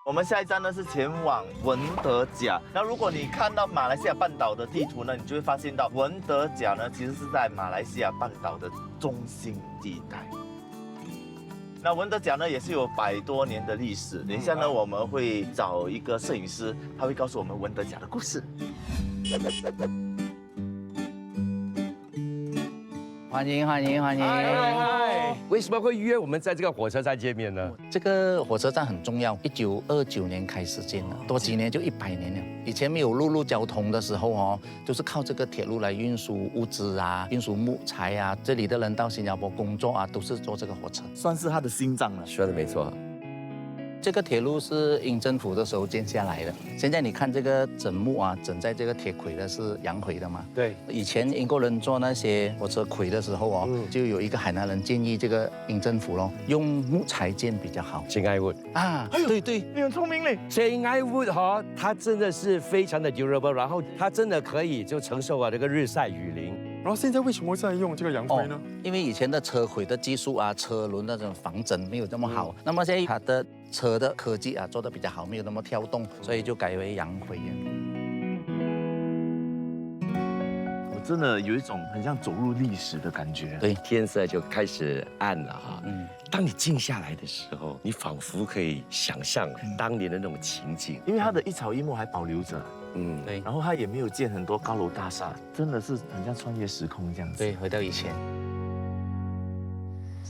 我们下一站呢是前往文德甲。那如果你看到马来西亚半岛的地图呢，你就会发现到文德甲呢其实是在马来西亚半岛的中心地带。那文德甲呢也是有100多年的历史。等一下呢，我们会找一个摄影师，他会告诉我们文德甲的故事。欢迎欢迎欢迎！嗨，为什么会约我们在这个火车站见面呢？这个火车站很重要，1929年开始建的，多几年就100年了。以前没有陆路交通的时候哦，就是靠这个铁路来运输物资啊，运输木材啊。这里的人到新加坡工作啊，都是坐这个火车，算是它的心脏了。说的没错。这个铁路是英政府的时候建下来的。现在你看这个整木啊，整在这个铁轨的是洋槐的嘛？对。以前英国人做那些火车轨的时候哦，就有一个海南人建议这个英政府咯，用木材建比较好。King Iwood 啊，对对，你很聪明嘞。King Iwood 哈，它真的是非常的 durable， 然后它真的可以就承受这个日晒雨淋。然后现在为什么在用这个洋槐呢？因为以前的车轨的技术啊，车轮那种防震没有这么好，那么现在它的车的科技啊做得比较好，没有那么跳动，所以就改为洋槐。我真的有一种很像走入历史的感觉。对，天色就开始暗了哈。当你静下来的时候，你仿佛可以想象当年的那种情景，因为它的一草一木还保留着。对，然后它也没有建很多高楼大厦，真的是很像穿越时空这样子。对，回到以前。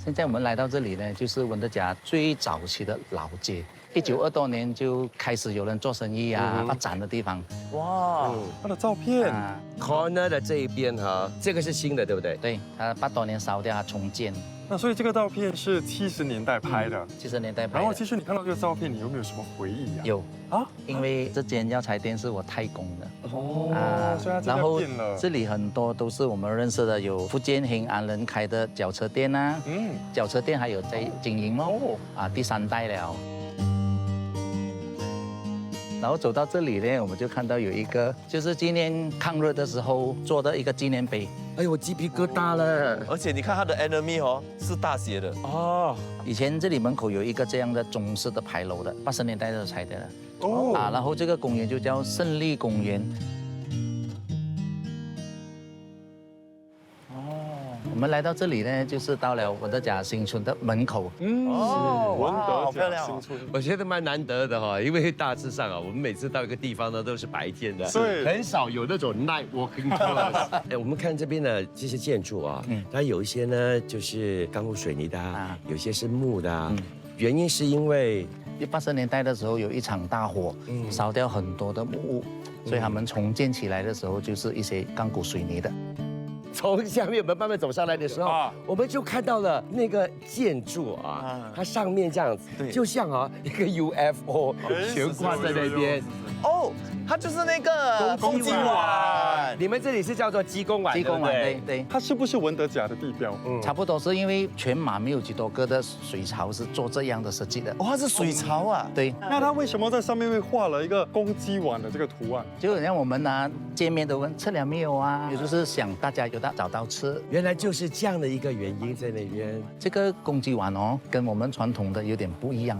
现在我们来到这里呢，就是文德甲最早期的老街。1920多年就开始有人做生意啊、发展的地方。哇，他的照片，corner 的这一边哈，这个是新的，对不对？对，它80多年烧掉，它重建。那所以这个照片是70年代拍的，70年代拍的。然后其实你看到这个照片，你有没有什么回忆啊？有啊，因为这间药材店是我太公的。所以它然后变了。这里很多都是我们认识的，有福建兴安人开的脚车店啊，脚车店还有在经营哦，第3代了。然后走到这里呢，我们就看到有一个，就是纪念抗日的时候做的一个纪念碑。哎呦，我鸡皮疙瘩了！而且你看它的 enemy 哦，是大写的哦。以前这里门口有一个这样的中式的牌楼的，80年代的拆的了。然后这个公园就叫胜利公园。我们来到这里呢，就是到了文德甲新村的门口。文德甲新村，我觉得蛮难得的哈，因为大致上啊，我们每次到一个地方呢都是白天的，对，很少有那种 night walking tours。哎，我们看这边的这些建筑啊，它有一些呢就是钢骨水泥的，有些是木的，原因是因为80年代的时候有一场大火，烧掉很多的木屋，所以他们重建起来的时候就是一些钢骨水泥的。从下面我们慢慢走上来的时候，我们就看到了那个建筑啊，它上面这样子，就像一个 UFO 悬挂在那边。哦，它就是那个公鸡碗。你们这里是叫做鸡公碗，鸡公碗，对。它是不是文德甲的地标？差不多是因为全马没有几多个的水槽是做这样的设计的。哦，它是水槽啊。对。那它为什么在上面会画了一个公鸡碗的这个图案？就让我们见面都问吃了没有啊，也就是想大家有找到吃。原来就是这样的一个原因在那边。这个公鸡碗哦，跟我们传统的有点不一样。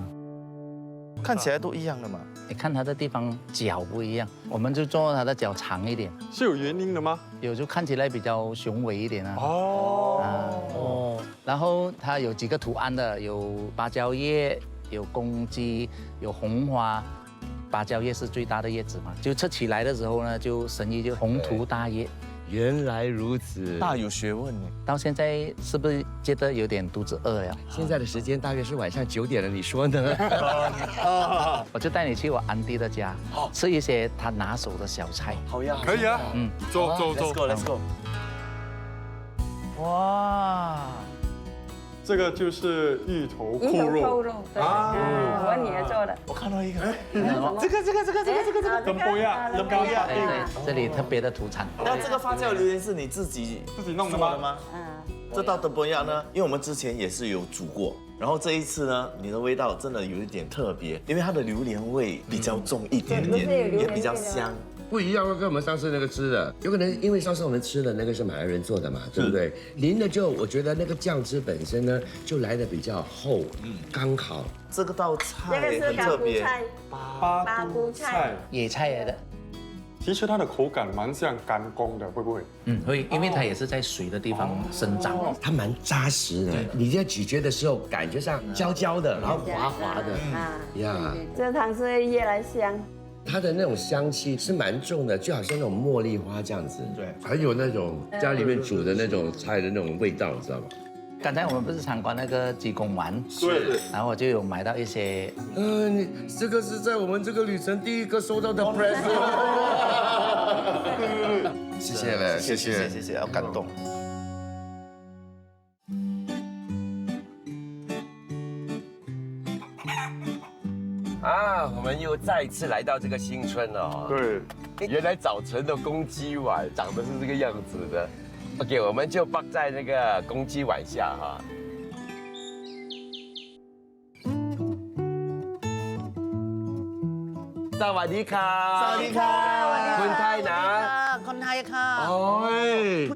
看起来都一样的嘛。你看它的地方脚不一样，我们就做它的脚长一点。是有原因的吗？有，就看起来比较雄伟一点啊。然后它有几个图案的，有芭蕉叶，有公鸡，有红花。芭蕉叶是最大的叶子嘛，就吃起来的时候呢，就生意就宏图大业。原来如此，大有学问呢。到现在是不是觉得有点肚子饿了？现在的时间大约是晚上9点了，你说呢？我就带你去我安迪的家，吃一些他拿手的小菜。好呀，可以啊。走。Let's go。哇，这个就是芋头扣肉对，我女儿做的。我看到一个，这个灯波呀，对，这里特别的土产。那这个发酵榴莲是你自己弄的吗？这道德波亚呢，因为我们之前也是有煮过，然后这一次呢，你的味道真的有一点特别，因为它的榴莲味比较重一点点，也比较香。不一样，跟我们上次那个吃的，有可能因为上次我们吃的那个是马来人做的嘛，对不对？淋的就我觉得那个酱汁本身呢，就来的比较厚，刚好。这个道菜这个是很特别，八菇菜野菜来的。其实它的口感蛮像干贡的，会不会？会，因为它也是在水的地方生长。它蛮扎实的，你在咀嚼的时候，感觉上焦焦的，然后滑滑的呀。这汤是越来香。它的那种香气是蛮重的，就好像那种茉莉花这样子。对，还有那种家里面煮的那种菜的那种味道，你知道吗？刚才我们不是参观那个鸡公丸，对，然后我就有买到一些。你这个是在我们这个旅程第一个收到的 present。谢谢了，谢谢，好感动。啊，我们又再次来到这个新村了。对，原来早晨的公鸡碗长得是这个样子的。OK， 我们就放在那个公鸡碗下哈。สวัสดีครับสวัสดีค่ะคนไทยนะคนไทยค่ะ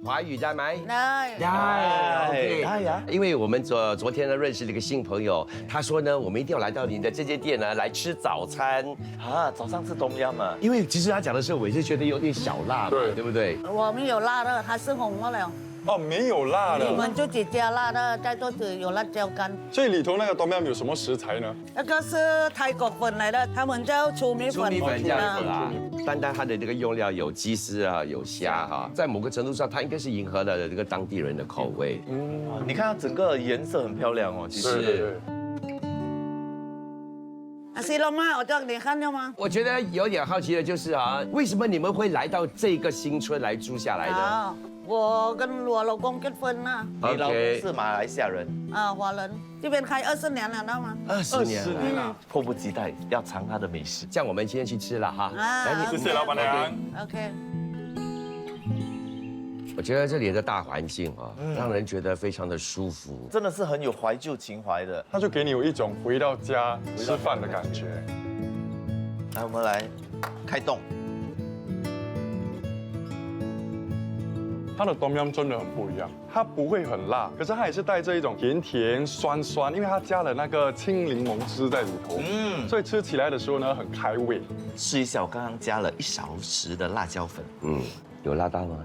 华语ได้ไหมได้ได้呀。因为我们昨天呢认识了一个新朋友，他说呢，我们一定要来到你的这间店呢来吃早餐啊，早上吃冬阴嘛。因为其实他讲的时候，我也是觉得有点小辣嘛，对不对？我们有辣的，它是红的了。哦，没有辣的。我们就只加辣的，在做只有辣椒干。所以里头那个冬阴有什么食材呢？那个是泰国粉来的，他们叫粗米粉。粗米粉这样子啦。单单它的这个用料有鸡丝啊，有虾哈，在某个程度上，它应该是迎合了这个当地人的口味。你看它整个颜色很漂亮哦，其实。西罗妈，我叫你看到吗？我觉得有点好奇的就是啊，为什么你们会来到这个新村来住下来的？我跟我老公结婚了。你老公是马来西亚人华人，这边开20年了，知道吗？20年了，迫不及待要尝他的美食。这样我们今天去吃了哈。来，谢谢老板娘。OK。我觉得这里的大环境啊，让人觉得非常的舒服，真的是很有怀旧情怀的。它就给你有一种回到家吃饭的感觉。来，我们来开动。它的冬阴真的很不一样，它不会很辣，可是它也是带着一种甜甜酸酸，因为它加了那个青柠檬汁在里头，所以吃起来的时候呢很开胃。试一下，我刚刚加了1小匙的辣椒粉，有辣到吗？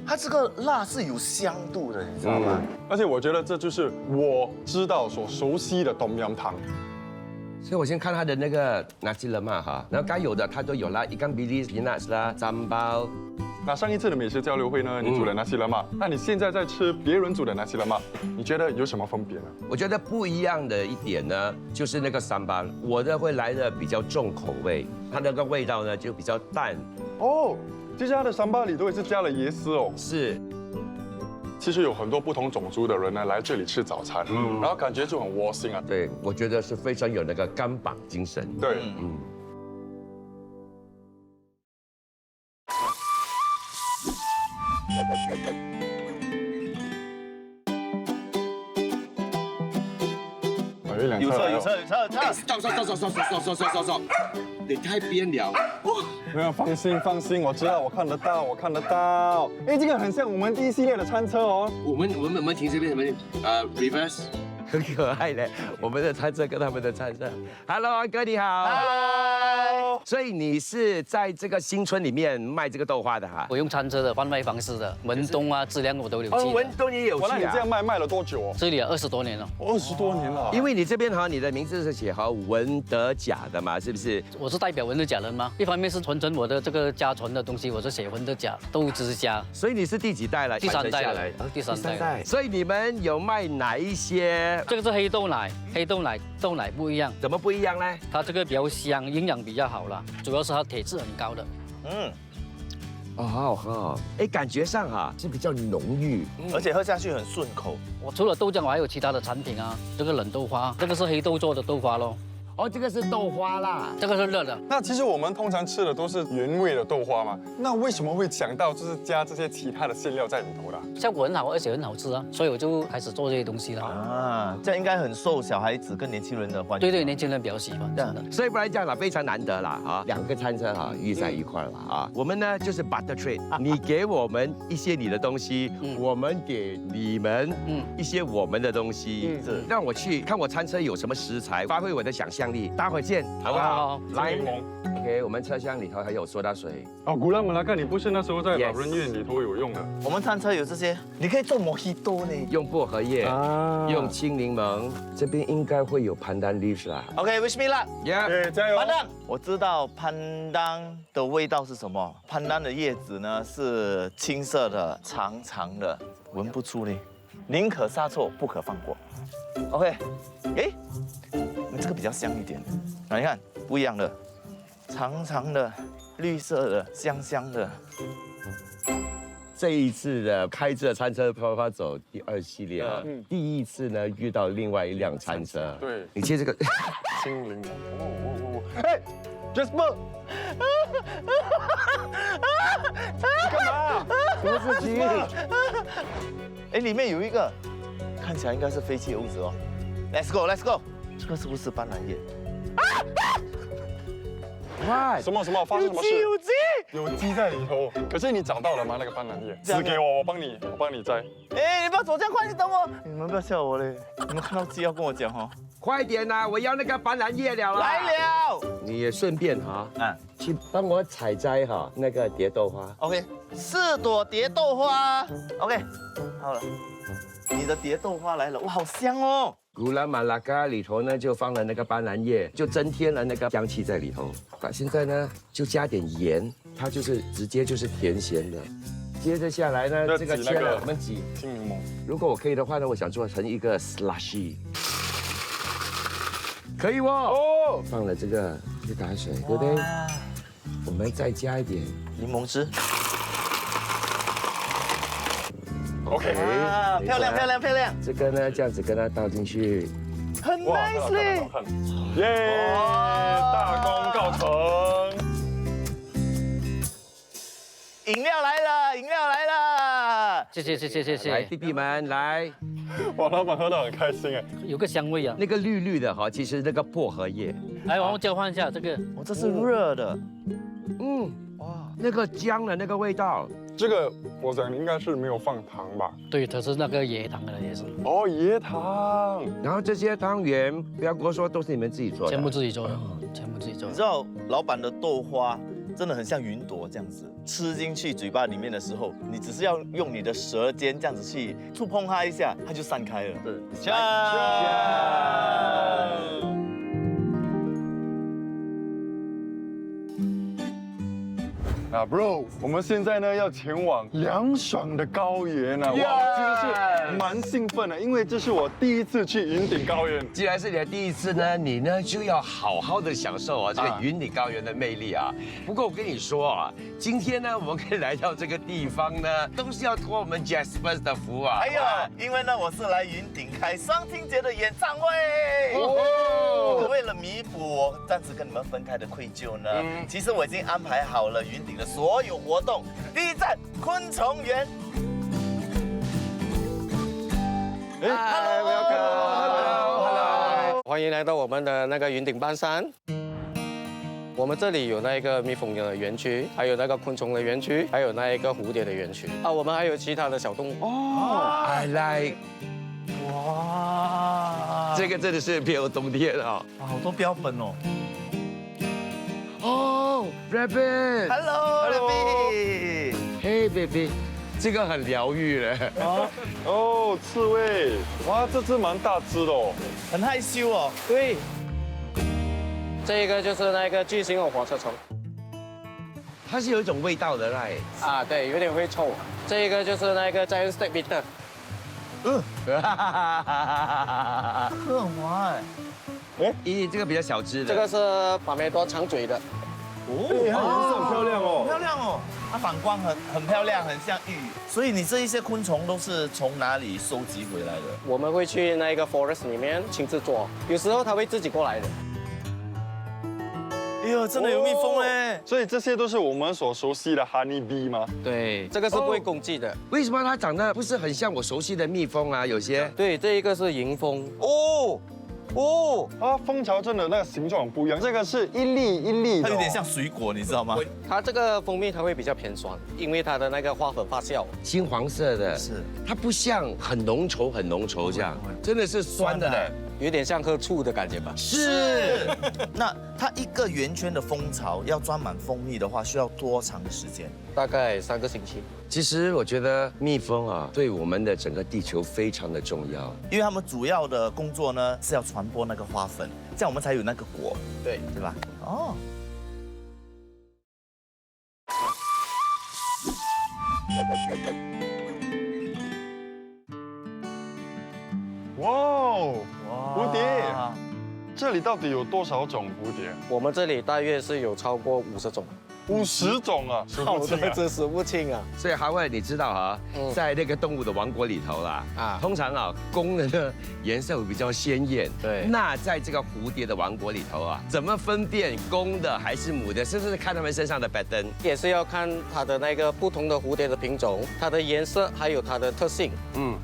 它这个辣是有香度的，你知道吗？而且我觉得这就是我知道所熟悉的冬阴汤。所以我先看它的那个nasi lemak哈，然后该有的它都有啦，ikan bilis、peanuts 啦、sambal。那上一次的美食交流会呢，你煮了nasi lemak，那你现在在吃别人煮的nasi lemak，你觉得有什么分别呢？我觉得不一样的一点呢，就是那个sambal，我的会来的比较重口味，它那个味道呢就比较淡。哦，其实它的sambal里头也是加了椰丝哦。是。其实有很多不同种族的人呢来这里吃早餐，然后感觉就很窝心啊。对，我觉得是非常有那个干绑精神。对，有车！走！你太边了。没有，放心，我知道，我看得到。哎，这个很像我们第一系列的餐车哦。我们停这边，reverse。很可爱的，我们的餐车跟他们的餐车。Hello， 哥你好。嗨。所以你是在这个新村里面卖这个豆花的哈？我用餐车的贩卖方式的，文东啊、质量我都有记。文东也有记啊。那你这样卖了多久哦？这里20多年了。20多年了。因为你这边哈，你的名字是写和文德甲的嘛，是不是？我是代表文德甲人吗？一方面是传承我的这个家传的东西，我是写文德甲豆之家。所以你是第几代了？第3代了。第三代。所以你们有卖哪一些？这个是黑豆奶，豆奶不一样。怎么不一样呢？它这个比较香，营养比较好啦，主要是它铁质很高的。好好喝。哎，感觉上哈是比较浓郁，而且喝下去很顺口。我除了豆浆，我还有其他的产品啊，这个冷豆花，这个是黑豆做的豆花咯。哦，这个是豆花啦。这个是热的。那其实我们通常吃的都是原味的豆花嘛，那为什么会想到就是加这些其他的馅料在里头的？效果很好，而且很好吃啊，所以我就开始做这些东西了。啊，这样应该很受小孩子跟年轻人的欢迎。对对，年轻人比较喜欢，真的。所以不然这样了，非常难得啦啊，2个餐车哈遇在一块了啊。我们呢就是 butter trade， 你给我们一些你的东西，我们给你们一些我们的东西，是让我去看我餐车有什么食材，发挥我的想象力。待会儿见，好不好？来柠檬。 OK， 我们车厢里头还有苏打水。哦，古拉马拉干，你不是那时候在老人院里头有用的？我们餐车有这些，你可以做mojito呢，用薄荷叶，用青柠檬，这边应该会有 pandan leaves 啦。 OK，wish me luck。 Yeah， 加油！潘当，我知道潘当的味道是什么。潘当的叶子呢是青色的、长长的，闻不出嘞。宁可杀错，不可放过。OK， 哎，你这个比较香一点。那你看不一样的，长长的、绿色的、香香的。这一次的开着餐车啪啪走第2系列啊，第一次呢遇到另外一辆餐车。对，你接这个。青柠檬。哦，哎 ，Jasper， 干嘛？什么事情？哎，里面有一个，看起来应该是废弃的物质哦。Let's go，Let's go。这个是不是斑斓叶？哇，什么？发生什么事？有鸡！有鸡在里头。可是你找到了吗？那个斑斓叶？指给我，我帮你摘。哎，你不要走这样快，你等我。你们不要笑我嘞！你们看到鸡要跟我讲哦。快点呐！我要那个斑斓叶了啦！来了。你也顺便哈，去帮我采摘哈那个蝶豆花。OK， 4朵蝶豆花。OK， 好了，你的蝶豆花来了，哇，好香哦。古拉马拉嘎里头呢就放了那个斑斓叶，就增添了那个香气在里头。现在呢就加点盐，它就是直接就是甜咸的。接着下来呢，这个切了我们挤青柠檬。如果我可以的话呢，我想做成一个 slushy。 可以哦，放了这个打水，对不对？我们再加一点柠檬汁。 OK， 啊，漂亮。这个呢，这样子跟它倒进去，很 nice 嘞。耶，大功告成。饮料来了。谢。来，弟弟们来。哇，老板喝得很开心哎。有个香味啊。那个绿绿的哈，其实那个薄荷叶。来，我们交换一下这个。我这是热的。哇，那个姜的那个味道。 这个我想应该是没有放糖吧？对，它是那个椰糖的也是。哦，椰糖。然后这些汤圆，不要跟我说都是你们自己做的，全部自己做的，全部自己做的。你知道老板的豆花真的很像云朵这样子，吃进去嘴巴里面的时候，你只是要用你的舌尖这样子去触碰它一下，它就散开了。对，啊 ，Bro， 我们现在呢要前往凉爽的高原啊！哇，真的是蛮兴奋的，因为这是我第一次去云顶高原。既然是你的第一次呢，你呢就要好好的享受啊这个云顶高原的魅力啊。不过我跟你说啊，今天呢我们可以来到这个地方呢，都是要托我们 Jasper 的福啊。还有，因为呢我是来云顶开双听节的演唱会。为了弥补我暂时跟你们分开的愧疚呢，其实我已经安排好了云顶的所有活动。第一站昆虫园。Hello， 欢迎来到我们的那个云顶半山。我们这里有那个蜜蜂的园区，还有那个昆虫的园区，还有那一个蝴蝶的园区啊。我们还有其他的小动物。哦 ，I like。 哇，这个真的是别有洞天啊！好多标本哦。哦 ，Rabbit。 Hello Rabbit。Hey baby， 这个很疗愈嘞。哦，刺猬，哇，这只蛮大只的哦。很害羞哦。对，这个就是那个巨型的火车虫。它是有一种味道的，right？啊，对，有点会臭。这个就是那个 Giant Snake Beetle。很滑哎。咦，这个比较小只的。这个是巴梅多长嘴的。哦，它颜色很漂亮哦，漂亮哦，它反光很漂亮，很像玉。所以你这一些昆虫都是从哪里收集回来的？我们会去那个 forest 里面亲自捉，有时候它会自己过来的。呦，真的有蜜蜂嘞！所以这些都是我们所熟悉的 honey bee 吗？对，这个是不会攻击的。为什么它长得不是很像我熟悉的蜜蜂啊？有些对，这一个是迎风。哦，啊，蜂巢真的那个形状不一样，这个是一粒一粒的，它有点像水果，你知道吗？它这个蜂蜜它会比较偏酸，因为它的那个花粉发酵。金黄色的，是它不像很浓稠这样，真的是酸的嘞。有点像喝醋的感觉吧？是。那它一个圆圈的蜂巢要装满蜂蜜的话，需要多长的时间？大概3个星期。其实我觉得蜜蜂啊，对我们的整个地球非常的重要，因为它们主要的工作呢是要传播那个花粉，这样我们才有那个果，对吧？哦。哇哦，蝴蝶，这里到底有多少种蝴蝶我们这里大约是有超过50种。 ？50种啊，数不清啊。这数不清啊！所以韩卫，你知道啊，在那个动物的王国里头啦，通常啊，公的呢颜色会比较鲜艳。对。那在这个蝴蝶的王国里头啊，怎么分辨公的还是母的？是不是看它们身上的白灯？也是要看它的那个不同的蝴蝶的品种，它的颜色还有它的特性。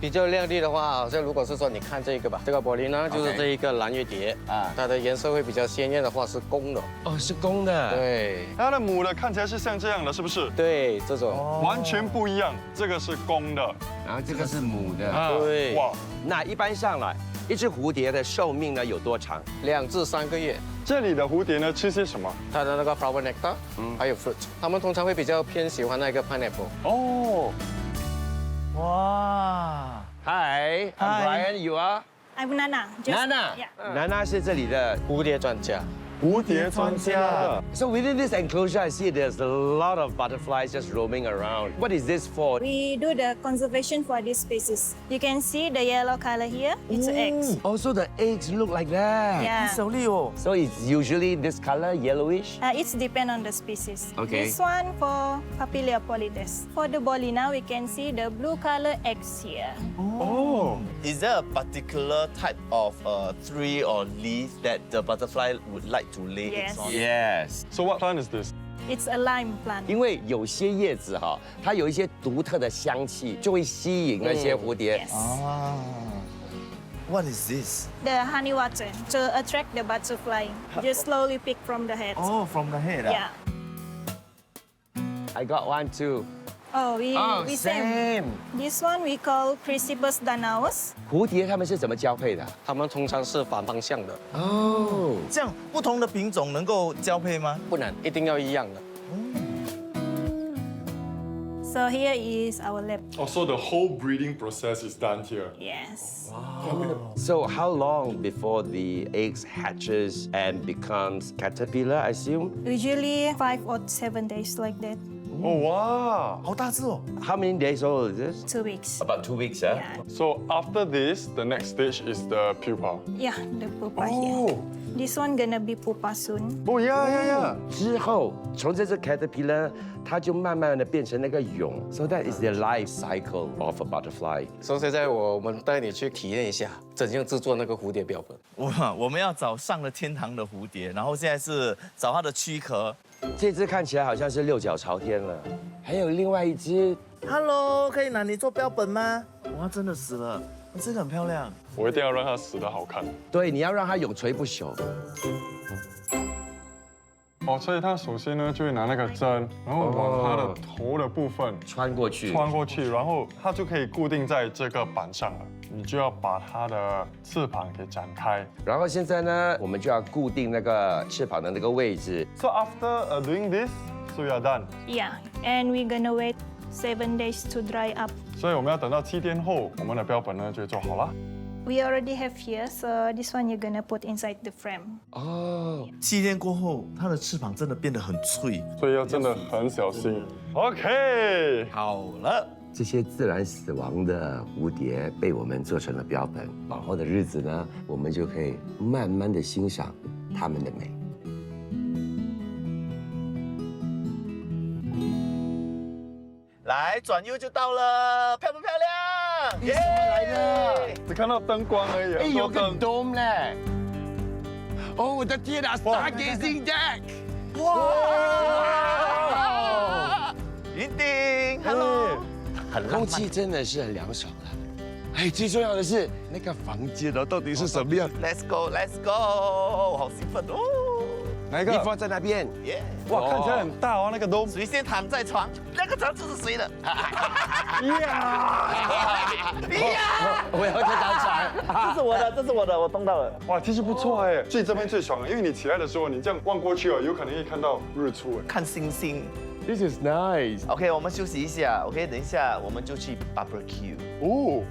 比较亮丽的话，好像如果是说你看这个吧，这个玻璃呢，就是这一个蓝月蝶啊，它的颜色会比较鲜艳的话是公的。哦，是公的。对。它的母的看起来是像这样的，是不是？对，这种完全不一样。这个是公的，然后这个是母的。对。哇，那一般上来，一只蝴蝶的寿命呢有多长？2至3个月。这里的蝴蝶呢吃些什么？它的那个 flower nectar，还有 fruit， 它们通常会比较偏喜欢那个 pineapple。哦，哇 ？Hi, I'm Brian. You are I'm Nana. Nana 是这里的蝴蝶专家。蝴蝶专家。 So within this enclosure, I see there's a lot of butterflies just roaming around. What is this for? We do the conservation for these species. You can see the yellow color here. It's eggs. Also, the eggs look like that. Yeah. 小丽哦。 So it's usually this color, yellowish. It's depend on the species. Okay. This one for Papillia polides. For the bolina, we can see the blue color eggs here. Oh. Is there a particular type of tree or leaf that the butterfly would like to lay eggs Yes. on? Yes. So what plant is this? It's a lime plant. 因为有些叶子哈，它有一些独特的香气，就会吸引那些蝴蝶。 Yes. Ah. What is this? The honey water to attract the butterfly. Just slowly pick from the head. Oh, from the head. Yeah. I got one too. Oh, we same. This one we call Chrysippus danaus. 蝴蝶它们是怎么交配的？它们通常是反方向的，哦，这样不同的品种能够交配吗？不能一定要一样的。 So here is our lab. Oh, so the whole breeding process is done here. Yes. So how long before the eggs hatches and becomes caterpillar? I assume. Usually 5 or 7 days like that. Oh wow. 好大只哦。 How many days old is this? 2 weeks. About 2 weeks, huh? Yeah. So after this, the next stage is the pupa. Yeah, the pupa here. This one gonna be pupa soon. Oh yeah. 之后从这只 caterpillar，它就慢慢的变成那个蛹。So that is the life cycle of a butterfly. 所以现在我们带你去体验一下，怎样制作那个蝴蝶标本。我们要找上了天堂的蝴蝶，然后现在是找它的躯壳。这只看起来好像是6脚朝天了，还有另外一只。 Hello，可以拿你做标本吗？哇，真的死了，这个很漂亮。我一定要让它死得好看。对，你要让它永垂不朽。哦，所以它首先呢就会拿那个针，然后往它的头的部分穿过去，然后它就可以固定在这个板上了。你就要把它的翅膀给展开。然后现在呢，我们就要固定那个翅膀的那个位置。 So after doing this, so you are done. Yeah, and we're gonna wait 7 days to dry up. 所以我们要等到7天后，我们的标本呢就做好了。 We already have here, so this one you're gonna put inside the frame. 哦， 7天过后，它的翅膀真的变得很脆。所以要真的很小心。OK， 好了。 这些自然死亡的蝴蝶被我们做成了标本，往后的日子呢，我们就可以慢慢的欣赏它们的美。来，转右就到了，漂不漂亮？耶！来的，只看到灯光而已。哎，有个灯。 dome 嘞！哦，我的天啊 ，Stargazing Deck！哇！云顶 ，Hello， 很浪漫空气真的是很凉爽的。哎，最重要的是那个房间到底是什么样？ Let's go，Let's go， 好兴奋哦！哪一个？你放在那边。耶！哇，看起来很大哦，那个都。谁先躺在床，那个床就是谁的。我要这张床。这是我的，这是我的，我动到了。哇，其实不错哎，最这边最爽了，因为你起来的时候，你这样望过去哦，有可能可以看到日出哎。看星星。 This is nice。 OK， 我们休息一下。OK， 等一下我们就去 barbecue。哦。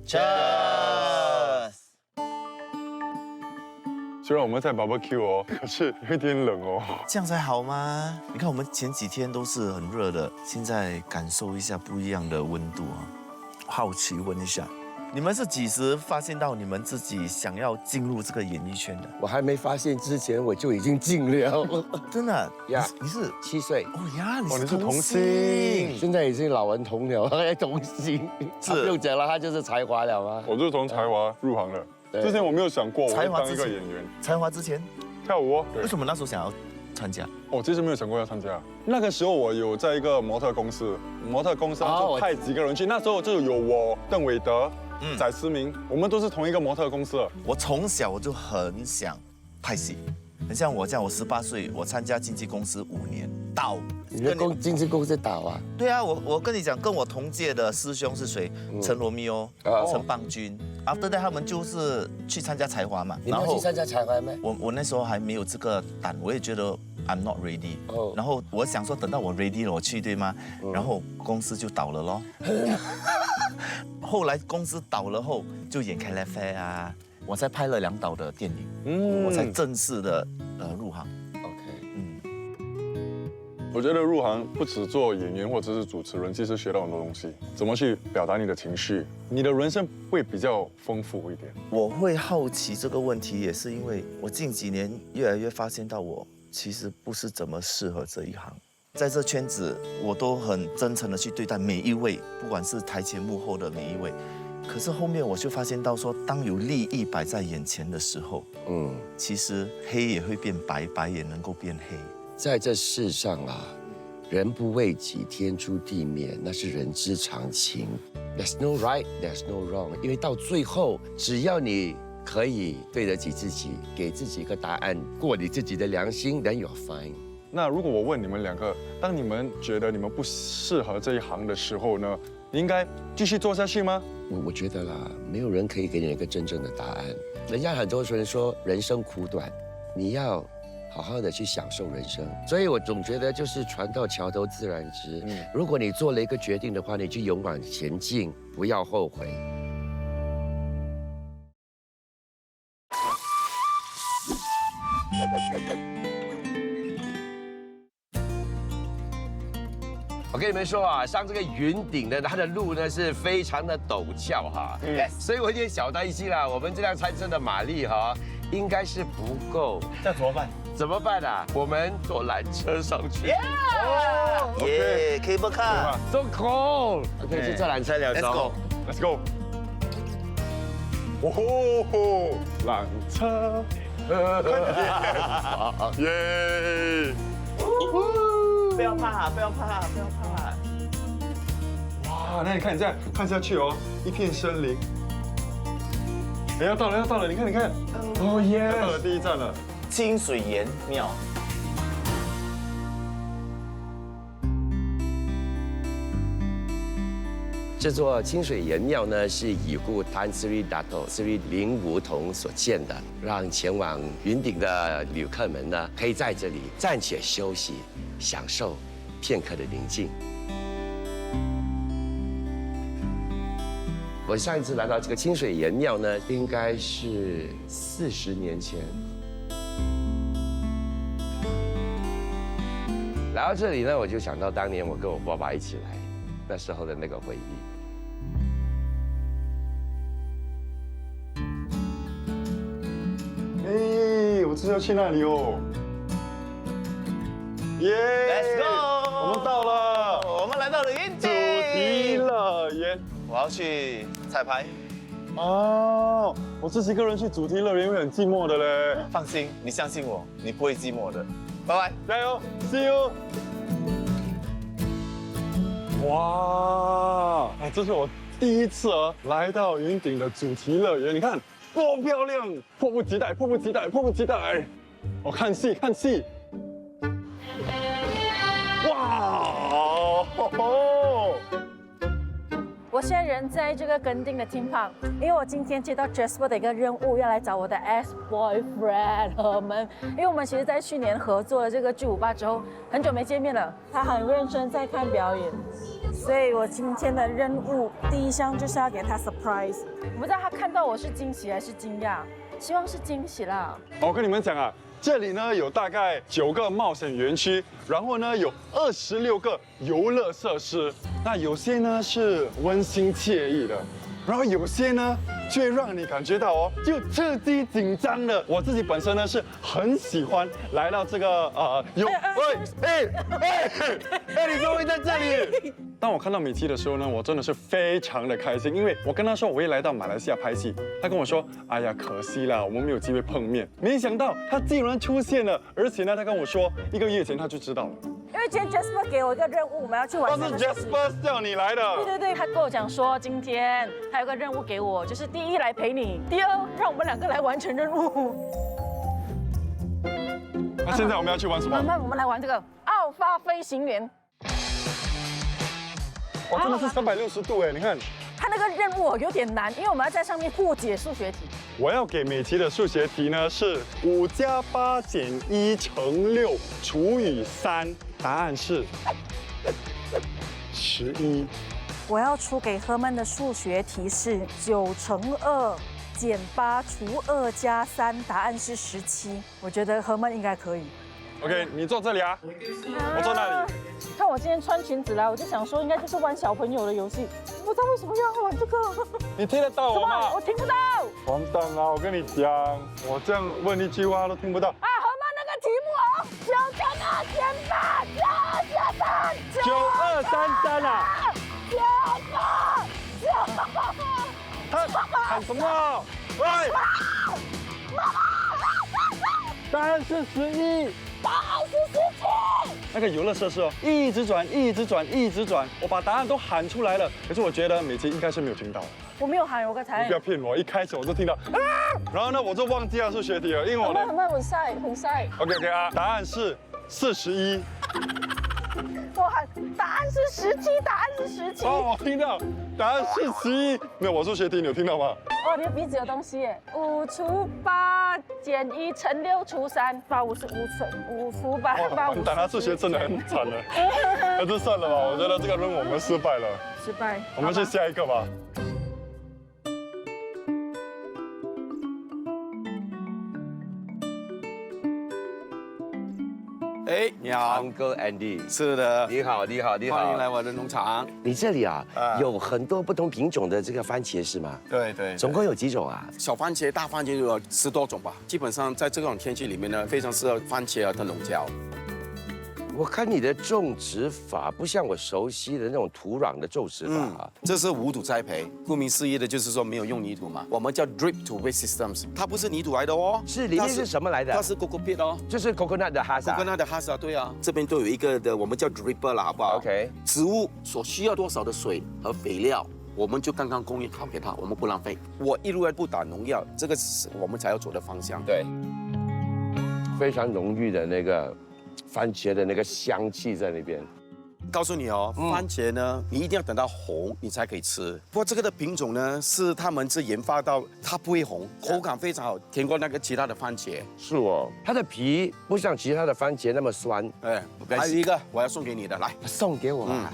Cheers！ 虽然我们在 barbecue 哦，可是有一点冷哦。这样才好吗？你看我们前几天都是很热的，现在感受一下不一样的温度啊。好奇问一下，你们是几时发现到你们自己想要进入这个演艺圈的？我还没发现之前，我就已经进了。真的？呀，你是7岁。哦呀，你是同童星。现在已经老顽童了，还童星。是不用讲了，他就是才华了吗？我就是从才华入行的。之前我没有想过我会当一个演员。才华之前跳舞哦。为什么那时候想要参加？我其实没有想过要参加。那个时候我有在一个模特公司，模特公司就派几个人去。那时候就有我、邓伟德、翟思明，我们都是同一个模特公司。我从小我就很想拍戏，很像我这样，我18岁，我参加经纪公司5年，倒。你的经纪公司倒啊？对啊，我跟你讲，跟我同届的师兄是谁？陈罗密欧、陈邦君。After that， 他们就是去参加才华嘛。你们要去参加才华吗？我那时候还没有这个胆，我也觉得 I'm not ready。然后我想说，等到我 ready 了，我去，对吗？然后公司就倒了咯。后来公司倒了后，就演开了飞啊，我才拍了2导的电影，我才正式的入行。 我觉得入行不只做演员或者是主持人，其实学到很多东西，怎么去表达你的情绪，你的人生会比较丰富一点。我会好奇这个问题，也是因为我近几年越来越发现到我其实不是怎么适合这一行。在这圈子，我都很真诚的去对待每一位，不管是台前幕后的每一位。可是后面我就发现到说，当有利益摆在眼前的时候，其实黑也会变白，白也能够变黑。 在这世上啊，人不为己，天诛地灭，那是人之常情。There's no right, there's no wrong。因为到最后，只要你可以对得起自己，给自己一个答案，过你自己的良心 ，then you're fine。那如果我问你们2个，当你们觉得你们不适合这一行的时候呢，你应该继续做下去吗？我觉得啦，没有人可以给你一个真正的答案。人家很多人说人生苦短，你要 好好的去享受人生，所以我总觉得就是船到桥头自然直。如果你做了一个决定的话，你就勇往前进，不要后悔。我跟你们说啊，上这个云顶的，它的路呢是非常的陡峭哈，所以我有点小担心啦。我们这辆餐车的马力哈，应该是不够。这怎么办？ 怎么办啊？我们坐缆车上去。耶 ，cable car， so cool。OK， 去坐缆车了。 Let's go。 Let's go。哦吼，缆车。耶！不要怕，不要怕，不要怕。哇，那你看，你这样看下去哦，一片森林。哎，要到了，要到了！你看，你看。哦耶！到了第一站了。 清水岩庙，这座清水岩庙呢，是已故Tan Sri Dato Sri 林梧桐所建的，让前往云顶的旅客们呢，可以在这里暂且休息，享受片刻的宁静。我上一次来到这个清水岩庙呢，应该是40年前。 来到这里呢，我就想到当年我跟我爸爸一起来，那时候的那个回忆。哎，我知道要去那里哦。耶 Let's go， 我们到了，我们来到了云顶，主题乐园。我要去彩排。哦，我自己一个人去主题乐园会很寂寞的嘞。放心，你相信我，你不会寂寞的。拜拜，加油 ，See you。哇，这是我第一次来到云顶的主题乐园，你看多漂亮，迫不及待，迫不及待，迫不及待。我看戏，看戏。哇！我现在人在这个根丁的 theme park， 因为我今天接到 Jasper 的一个任务，要来找我的 ex-boyfriend 我们，因为我们其实在去年合作了这个巨无霸之后，很久没见面了。他很认真在看表演，所以我今天的任务第一项就是要给他 surprise。我不知道他看到我是惊喜还是惊讶，希望是惊喜啦。我跟你们讲啊。这里呢有大概9个冒险园区，然后呢有26个游乐设施。那有些呢是温馨惬意的，然后有些呢却让你感觉到就刺激紧张的。我自己本身呢是很喜欢来到这个你怎么会在这里？当我看到米奇的时候呢，我真的是非常的开心，因为我跟他说我会来到马来西亚拍戏，他跟我说，哎呀，可惜啦，我们没有机会碰面。没想到他竟然出现了，而且呢，他跟我说1个月前他就知道了。因为今天 Jasper 给我一个任务，我们要去完成。但是 Jasper 叫你来的。对，他跟我讲说，今天他有个任务给我，就是第一来陪你，第二让我们2个来完成任务。那现在我们要去玩什么？我们来玩这个奥发飞行员。哇，真的是360度哎！你看，它那个任务有点难，因为我们要在上面破解数学题。我要给美琪的数学题呢是5+8减1乘6除以3，答案是11。我要出给赫曼的数学题是9乘2减8除2加3，答案是17。我觉得赫曼应该可以。OK， 你坐这里啊，我坐那里。看我今天穿裙子来，我就想说应该就是玩小朋友的游戏，不知道为什么要玩这个。你听得到我吗？我听不到。完蛋了，我跟你讲，我这样问一句话都听不到。啊，赫曼那个题目9乘2减8加3，9233啊9898。他喊什么？喂！答案是11。答案是17。那个游乐设施一直转，一直转，一直转。我把答案都喊出来了，可是我觉得美琪应该是没有听到。我没有喊，我刚才。你不要骗我，一开始我就听到啊，然后呢我就忘记了数学题了，因为我很晒，很晒。OK 啊，答案是41。我喊答案是17，答案是17。哦，我听到，答案是11。没有，我数学题你有听到吗？哦，你的鼻子有东西耶。5除8减1乘6除3，85是5除8，85。完蛋，他数学真的很惨了。那就算了吧，我觉得这个任务我们失败了。失败。我们去下一个吧。哎，你好 ，Uncle Andy。是的，你好，你好，你好，欢迎来我的农场。你这里啊，有很多不同品种的这个番茄是吗？对，总共有几种啊？小番茄、大番茄有10多种吧。基本上在这种天气里面呢，非常适合番茄的农浇。我看你的种植法不像我熟悉的那种土壤的种植法啊。这是无土栽培，顾名思义的就是说没有用泥土嘛。我们叫 drip to waste systems， 它不是泥土来的哦。是，里面是什么来的？它是 coco peat 哦，就是 coconut 的哈萨。coconut 的哈萨，对啊。这边都有一个的，我们叫 dripper 啦，好不好 ？OK。植物所需要多少的水和肥料，我们就刚刚供应好给它，我们不浪费。我一路不打农药，这个是我们才要走的方向。对，非常浓郁的那个番茄的那个香气在那边。告诉你哦，番茄呢，你一定要等到红你才可以吃。不过这个的品种呢，是他们是研发到它不会红，口感非常好，甜过那个其他的番茄。是哦，它的皮不像其他的番茄那么酸。哎，还有一个我要送给你的，来送给我啊。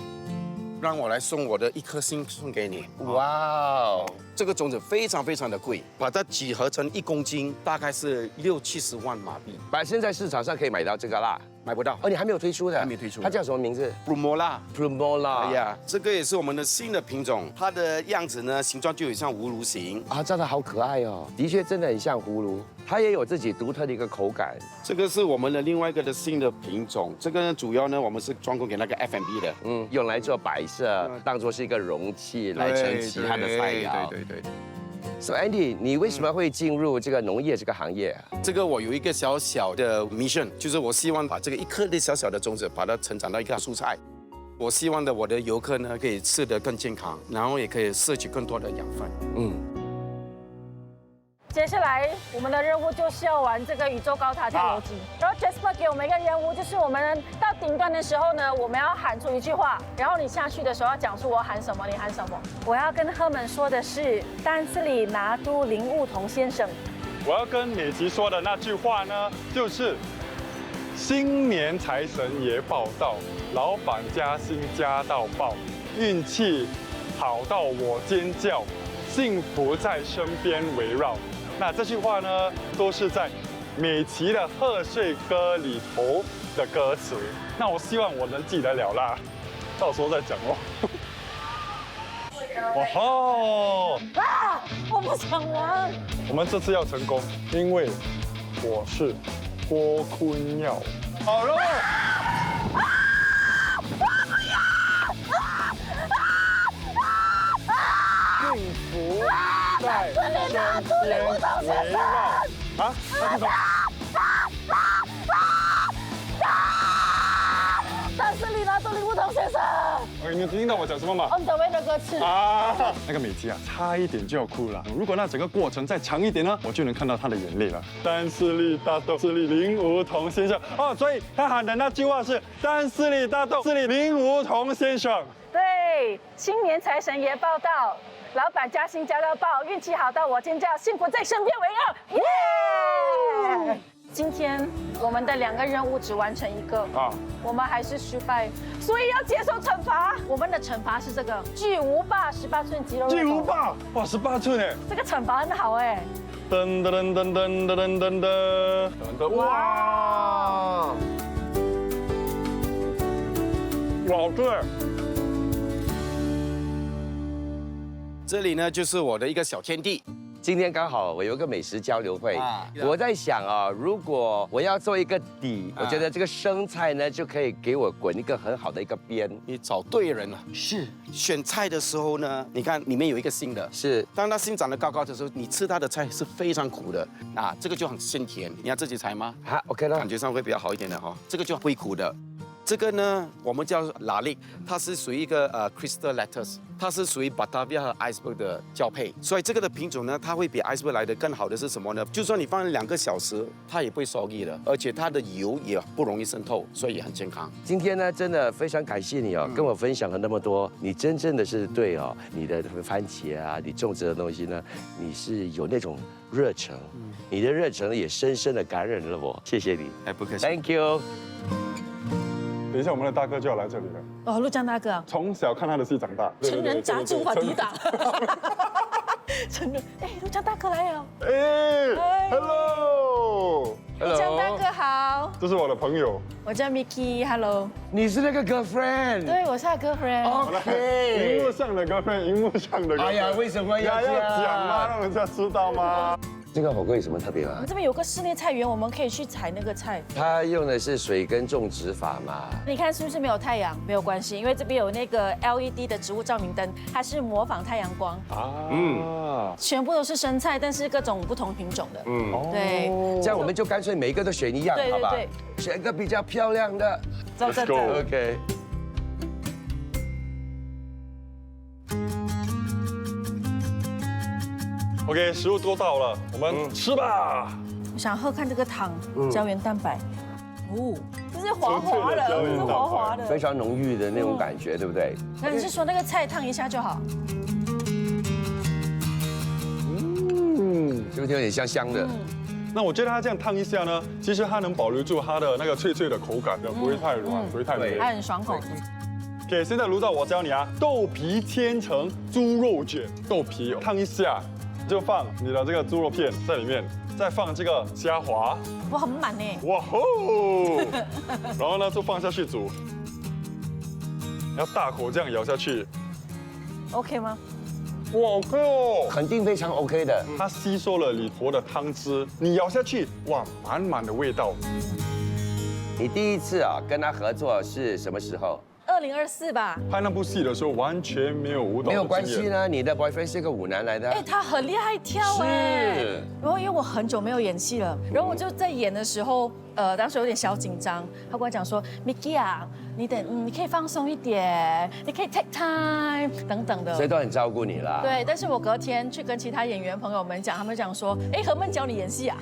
让我来送我的1颗心送给你。哇哦，这个种子非常非常的贵，把它几何成1公斤，大概是60-70万马币。现在市场上可以买到这个啦，买不到。哦，你还没有推出的？还没推出。它叫什么名字 ？Plumola。哎呀，这个也是我们的新的品种，它的样子呢，形状就有像葫芦形啊，长得好可爱哦。的确，真的很像葫芦。它也有自己独特的一个口感。这个是我们的另外一个的新的品种，这个呢主要呢我们是专供给那个 F&B 的，用来做摆设，当做是一个容器来盛其他的菜肴。对。So Andy，你为什么会进入这个农业这个行业啊？这个我有一个小小的 mission， 就是我希望把这个一颗粒小小的种子，把它成长到一个蔬菜。我希望我的游客呢可以吃得更健康，然后也可以摄取更多的养分。接下来我们的任务就是要玩这个宇宙高塔跳楼机。然后 Jasper 给我们一个任务，就是我们到顶端的时候呢，我们要喊出一句话，然后你下去的时候要讲出我喊什么，你喊什么。我要跟赫们说的是丹斯里拿督林务同先生。我要跟美琪说的那句话呢，就是新年财神爷报到，老板加薪加到爆，运气好到我尖叫，幸福在身边围绕。那这句话呢，都是在美琪的贺岁歌里头的歌词。那我希望我能记得了啦，到时候再讲哦。哦吼！啊！我不想玩。我们这次要成功，因为我是郭坤耀。好了。幸福在身边围绕。啊？那是什么？丹斯里拿督林务同先生。你听到我讲什么吗 On the way 的歌词。那个美琪啊，差一点就要哭了。如果那整个过程再长一点呢，我就能看到她的眼泪了。丹斯里大斗，斯里林梧桐先生。哦，所以他喊的那句话是丹斯里大斗，斯里林梧桐先生。对，新年财神爷报到，老板加薪加到爆，运气好到我尖叫，幸福在身边围绕。耶！今天我们的2个任务只完成1个我们还是失败，所以要接受惩罚。我们的惩罚是这个巨无霸18寸肌肉。巨无霸，哇，18寸哎！这个惩罚很好哎。噔噔噔噔噔噔噔噔噔，哇！哇，对。这里呢就是我的一个小天地。今天刚好我有一个美食交流会，我在想啊，如果我要做一个底，我觉得这个生菜呢就可以给我滚一个很好的一个边。你找对人了。是。选菜的时候呢，你看里面有一个心的，是。当它心长得高高的时候，你吃它的菜是非常苦的啊，这个就很鲜甜。你要自己采吗？好 ，OK 了，感觉上会比较好一点的哈。这个就会苦的。这个呢，我们叫拉力，它是属于一个crystal lettuce， 它是属于 Batavia 和 iceberg 的交配，所以这个的品种呢，它会比 iceberg 来的更好的是什么呢？就算你放2个小时，它也不会soggy的，而且它的油也不容易渗透，所以也很健康。今天呢，真的非常感谢你哦，跟我分享了那么多，你真正的是对哦，你的番茄啊，你种植的东西呢，你是有那种热忱，你的热忱也深深的感染了我，谢谢你，哎，不客气 ，Thank you。等一下，我们的大哥就要来这里了。哦，陆江大哥啊，从小看他的戏长大，成人杂志无法抵挡。成人，哎，陆江大哥来了。哎 ，Hello， 陆江大哥好。这是我的朋友，我叫 Miki，Hello。你是那个 girlfriend？ 对，我是他 girlfriend。荧幕上的 girlfriend，荧幕上的 girlfriend。哎呀，为什么要讲吗？让人家知道吗？这个火锅有什么特别吗？我们这边有个室内菜园，我们可以去采那个菜。它用的是水耕种植法嘛？你看是不是没有太阳？没有关系，因为这边有那个 LED 的植物照明灯，它是模仿太阳光。全部都是生菜，但是各种不同品种的。对。这样我们就干脆每一个都选一样，好吧？选个比较漂亮的。走。OK。OK， 食物都到了，我们吃吧。我想喝看这个汤，胶原蛋白。哦，这是滑滑的，这是滑滑的，非常浓郁的那种感觉，对不对？那你是说那个菜烫一下就好？是不是有点香香的？那我觉得它这样烫一下呢，其实它能保留住它的那个脆脆的口感的，不会太软，不会太黏，它很爽口。OK， 现在卢导我教你啊，豆皮千层猪肉卷，豆皮烫一下。就放你的这个猪肉片在里面，再放这个虾滑，哇，很满呢！哇吼！然后呢，就放下去煮，要大口这样咬下去 ，OK 吗？哇 ，OK 哦，肯定非常 OK 的。它吸收了里头的汤汁，你咬下去，哇，满满的味道。你第一次啊跟他合作是什么时候？ 2024吧。拍那部戏的时候完全没有舞蹈的经验，没有关系呢，你的 boyfriend 是个舞男来的。哎，他很厉害跳哎。是。然后因为我很久没有演戏了，然后我就在演的时候，当时有点小紧张。他跟我讲说 ，Mickey 啊，你可以放松一点，你可以 take time 等等的。所以都很照顾你啦。对，但是我隔天去跟其他演员朋友们讲，他们讲说，哎，何梦教你演戏啊。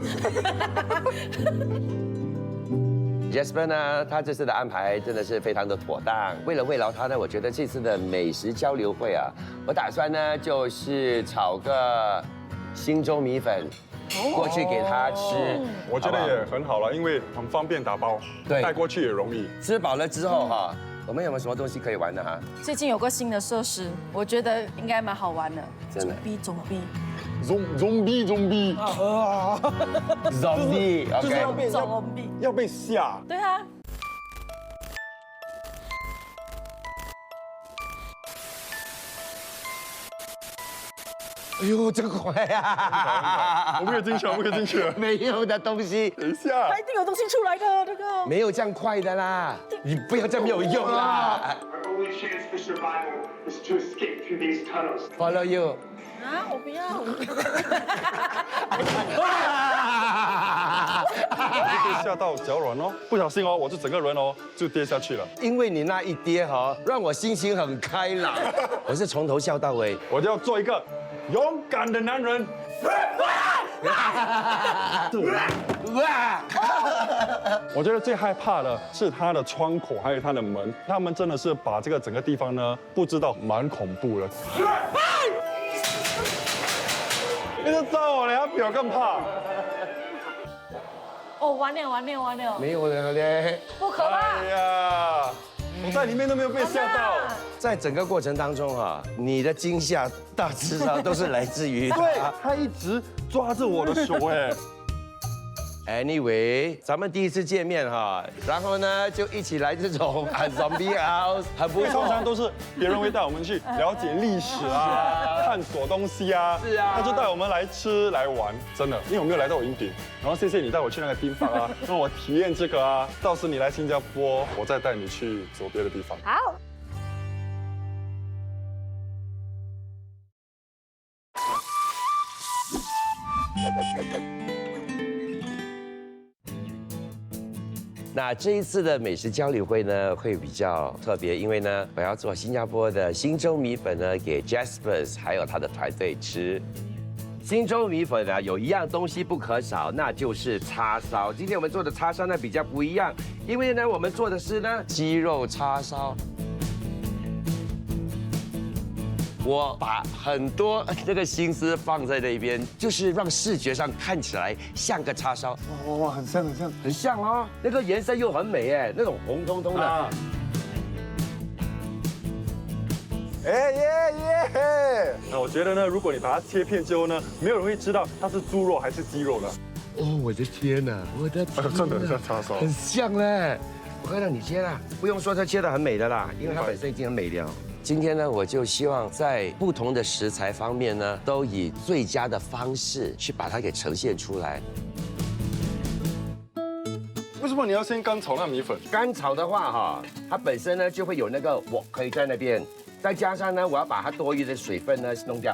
Jasper 呢，他这次的安排真的是非常的妥当。为了慰劳他呢，我觉得这次的美食交流会啊，我打算呢就是炒个新洲米粉过去给他吃。我觉得也很好了，因为很方便打包，对，带过去也容易。吃饱了之后哈，我们有没有什么东西可以玩的哈？最近有个新的设施，我觉得应该蛮好玩的。真的。zombie， zombie， 就是要被吓。对啊。哎呦，这个快啊！我们可以进去，我们可以进去。没有的东西，等一下，它一定有东西出来的，这个。没有这样快的啦，你不要这样没有用啦。Follow you。啊，我不要。被吓到脚软哦，不小心哦，我就整个人哦就跌下去了。因为你那一跌哈，让我心情很开朗。我是从头笑到尾，我就要做一个勇敢的男人。我觉得最害怕的是它的窗口还有它的门，他们真的是把这个整个地方呢布置到蛮恐怖的。你都招我了，比我更怕。哦，完了。没有了嘞，不可怕。哎呀，我在里面都没有被吓到。在整个过程当中啊，你的惊吓大致上都是来自于对，他一直抓着我的手哎。Anyway， 咱们第一次见面哈，然后呢就一起来这种zombie house， 很不错。通常都是别人会带我们去了解历史啊，探索东西啊。是啊。他就带我们来吃来玩，真的，因为我没有来到云顶，然后谢谢你带我去那个地方啊，让我体验这个啊。到时你来新加坡，我再带你去走别的地方。好。那这一次的美食交流会呢，会比较特别，因为呢，我要做新加坡的新洲米粉呢，给 Jasper 还有他的团队吃。新洲米粉呢，有一样东西不可少，那就是叉烧。今天我们做的叉烧呢比较不一样，因为呢，我们做的是呢鸡肉叉烧。我把很多这个心思放在那边，就是让视觉上看起来像个叉烧。哇，很像。很像哦，那个颜色又很美哎，那种红彤彤的。耶！那我觉得呢，如果你把它切片之后呢，没有人会知道它是猪肉还是鸡肉的。哦，我的天哪，我的天哪，真的很像叉烧，很像嘞。我看到你切了，不用说它切得很美的啦，因为它本身已经很美了。今天呢，我就希望在不同的食材方面呢，都以最佳的方式去把它给呈现出来。为什么你要先干炒那米粉？干炒的话哈，它本身呢就会有那个火可以在那边，再加上呢，我要把它多余的水分呢弄掉。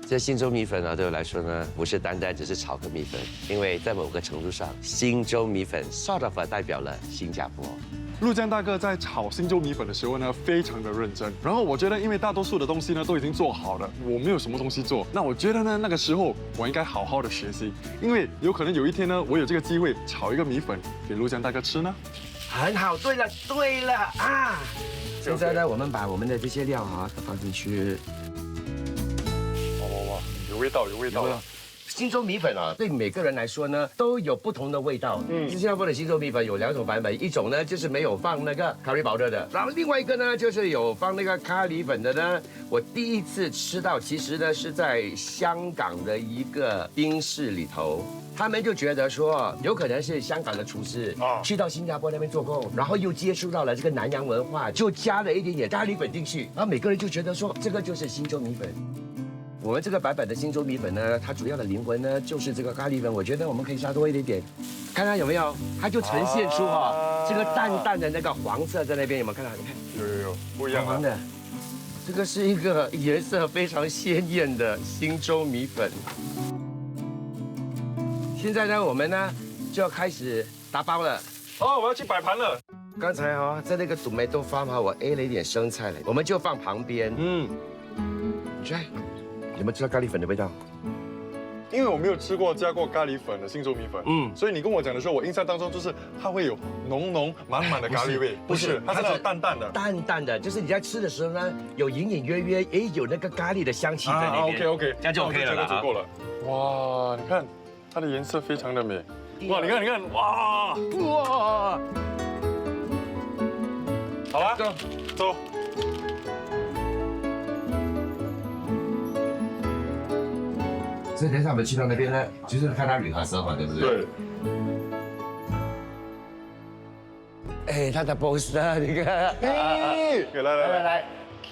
这新洲米粉呢，对我来说呢，不是单单只是炒个米粉，因为在某个程度上，新洲米粉 sort of 代表了新加坡。陆江大哥在炒新洲米粉的时候呢，非常的认真。然后我觉得，因为大多数的东西呢都已经做好了，我没有什么东西做。那我觉得呢，那个时候我应该好好的学习，因为有可能有一天呢，我有这个机会炒一个米粉给陆江大哥吃呢。很好，对了啊！现在呢，我们把我们的这些料啊都放进去。哇，有味道。新洲米粉啊，对每个人来说呢，都有不同的味道。新加坡的新洲米粉有2种版本，一种呢就是没有放那个咖喱powder的，然后另外一个呢就是有放那个咖喱粉的呢。我第一次吃到，其实呢是在香港的一个冰室里头，他们就觉得说，有可能是香港的厨师去到新加坡那边做工，然后又接触到了这个南洋文化，就加了一点点咖喱粉进去，然后每个人就觉得说，这个就是新洲米粉。我们这个版本的新州米粉呢，它主要的灵魂呢就是这个咖喱粉，我觉得我们可以加多一点点，看看有没有，它就呈现出这个淡淡的那个黄色在那边，有没有看到？你看，有，不一样黄的，这个是一个颜色非常鲜艳的新州米粉。现在呢，我们呢就要开始打包了。哦，我要去摆盘了。刚才在那个tomato farm我 A 了一点生菜了，我们就放旁边。有没有吃到咖喱粉的味道？因为我没有吃过加过咖喱粉的新州米粉，所以你跟我讲的时候，我印象当中就是它会有浓浓满满的咖喱味，不是，它是淡淡的，淡淡的，就是你在吃的时候呢，有隐隐约约也有那个咖喱的香气在那边。OK， 这样就 OK 了啦，足够了。哇，你看它的颜色非常的美，哇，你看，哇，好了，走。所以等一下我们去到那边呢，就是看他rehearsal嘛，对不对？对。他的 poster 你看，来，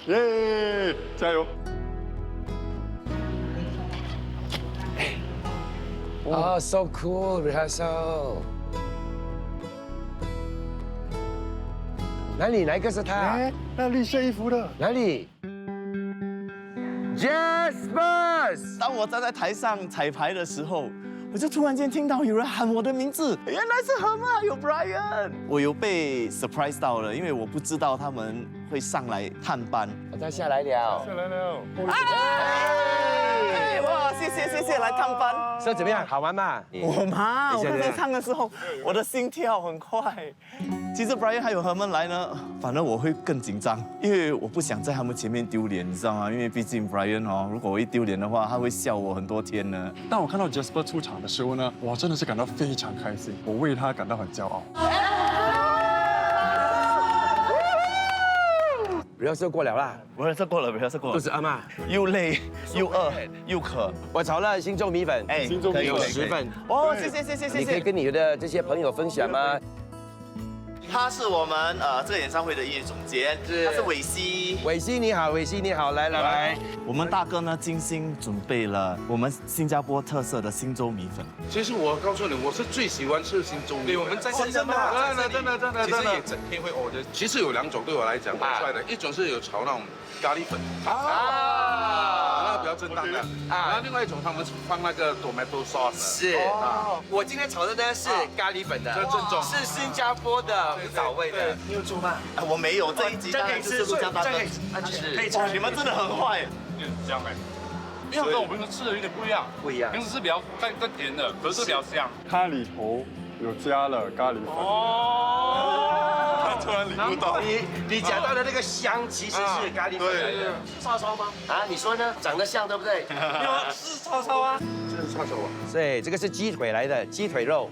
耶，加油！so cool rehearsal。哪一个是他？那绿色衣服的哪里 ？Jasper。当我站在台上彩排的时候，我就突然间听到有人喊我的名字，原来是何妈有 Brian， 我有被 surprise 到了，因为我不知道他们会上来探班。他下来了。哎，哇，谢谢，来探班。说怎么样？好玩吗？我刚才唱的时候，我的心跳很快。其实 Brian 还有何们来呢，反而我会更紧张，因为我不想在他们前面丢脸，你知道吗？因为毕竟 Brian 如果我一丢脸的话，他会笑我很多天呢。当我看到 Jasper 出场的时候呢，我真的是感到非常开心，我为他感到很骄傲。rehearsal 过了啦，不是，这过了，肚子饿吗？又累又饿又渴。我炒了新州米粉，可以有10份。哦，谢。你可以跟你的这些朋友分享吗？他是我们这个演唱会的艺术总监，他是伟西。伟西你好，来。我们大哥呢精心准备了我们新加坡特色的新州米粉。其实我告诉你，我是最喜欢吃新州米粉。对，我们在真的，其实也整天会order。其实有2种对我来讲很帅的，一种是有炒那种咖喱粉那个比较正当的然后另外一种他们放那个 tomato sauce。是我今天炒的呢是咖喱粉的，这正宗，是新加坡的早味的。你有煮吗？我没有，这一集当然就是陆家大哥。可以吃，你们真的很坏。香哎，因为跟我们吃的有点不一样，平时是比较带甜的，可是比较香。它里头有加了咖喱粉。突然领悟到，你讲到的那个香其实是咖喱粉来的。是叉烧吗？你说呢？长得像对不对？是叉烧啊，这是叉烧啊。对，这个是鸡腿来的，鸡腿肉。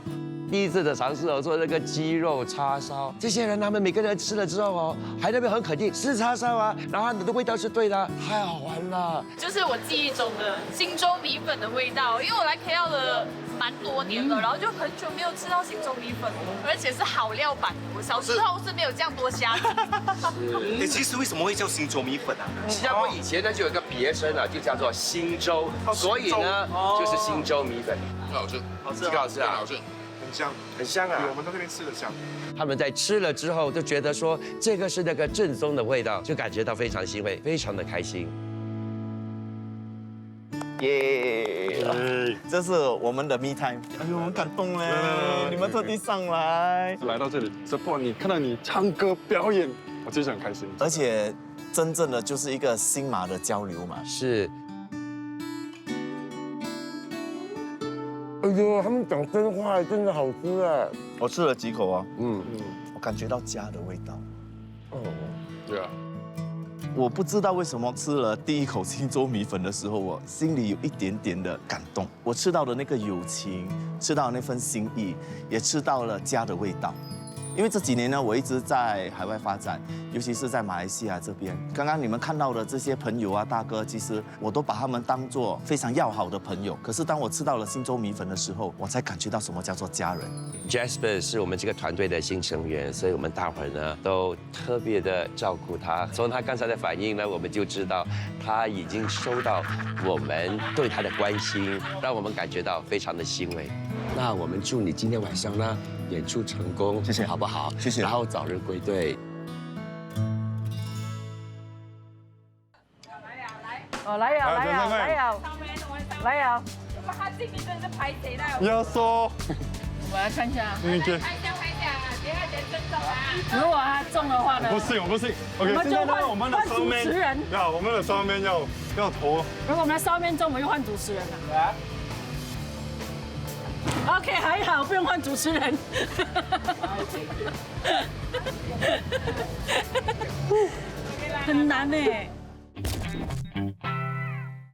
第一次的尝试做这个鸡肉叉烧，这些人他们每个人吃了之后还在那边很肯定是叉烧啊，然后它的味道是对的，太好玩了。就是我记忆中的新州米粉的味道，因为我来 KL 了蛮多年了，然后就很久没有吃到新州米粉，而且是好料版的。我小时候是没有这样多虾子。其实为什么会叫新州米粉啊？新加坡以前呢就有一个别称就叫做新州，所以呢就是新州米粉。好吃，这个好吃啊，好吃。很香啊！比我们在那边吃的香。他们在吃了之后就觉得说这个是那个正宗的味道，就感觉到非常欣慰，非常的开心。这是我们的 me time。哎呦，很感动嘞！你们特地上来到这里 support 你，看到你唱歌表演，我真是很开心。而且真正的就是一个新马的交流嘛。是。哎呦，他们讲真话，真的好吃哎！我吃了几口啊，我感觉到家的味道。对啊。我不知道为什么吃了第一口新州米粉的时候，我心里有一点点的感动。我吃到的那个友情，吃到那份心意，也吃到了家的味道。因为这几年呢，我一直在海外发展，尤其是在马来西亚这边。刚刚你们看到的这些朋友啊、大哥，其实我都把他们当作非常要好的朋友。可是当我吃到了星洲米粉的时候，我才感觉到什么叫做家人。Jasper 是我们这个团队的新成员，所以我们大伙儿呢都特别的照顾他。从他刚才的反应呢，我们就知道他已经收到我们对他的关心，让我们感觉到非常的欣慰。那我们祝你今天晚上呢演出成功，谢谢，好不好？谢谢，然后早日归队。哦，来呀，来呀，来呀，来呀！他今天真是拍谁了？要说，我来看一下。你给。拍下，别让人尊重啊！如果他中的话呢？不信，我不信。OK， 现在呢，我们的双面要，我们的双面要投。如果我们的双面中，我们就换主持人了。OK， 还好，不用换主持人。很难呢。